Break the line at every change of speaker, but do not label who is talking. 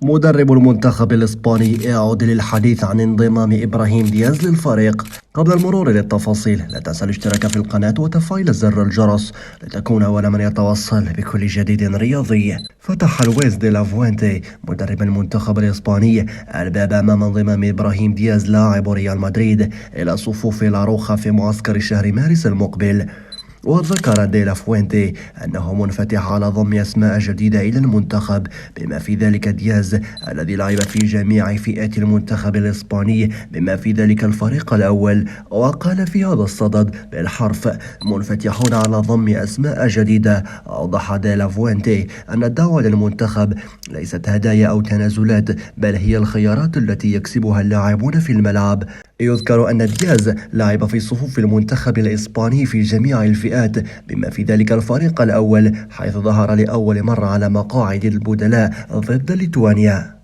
مدرب المنتخب الإسباني يعود للحديث عن انضمام إبراهيم دياز للفريق. قبل المرور للتفاصيل لا تنسى الاشتراك في القناة وتفعيل زر الجرس لتكون أول من يتوصل بكل جديد رياضي. فتح لويس دي لافوينتي مدرب المنتخب الإسباني الباب أمام انضمام إبراهيم دياز لاعب ريال مدريد إلى صفوف لاروخا في معسكر شهر مارس المقبل. وذكر دي لافوينتي أنه منفتح على ضم أسماء جديدة إلى المنتخب بما في ذلك دياز الذي لعب في جميع فئات المنتخب الإسباني بما في ذلك الفريق الأول. وقال في هذا الصدد بالحرف منفتحون على ضم أسماء جديدة. أوضح دي لافوينتي أن الدعوة للمنتخب ليست هدايا أو تنازلات بل هي الخيارات التي يكسبها اللاعبون في الملعب. يذكر أن دياز لعب في صفوف المنتخب الإسباني في جميع الفئات بما في ذلك الفريق الأول حيث ظهر لأول مرة على مقاعد البدلاء ضد ليتوانيا.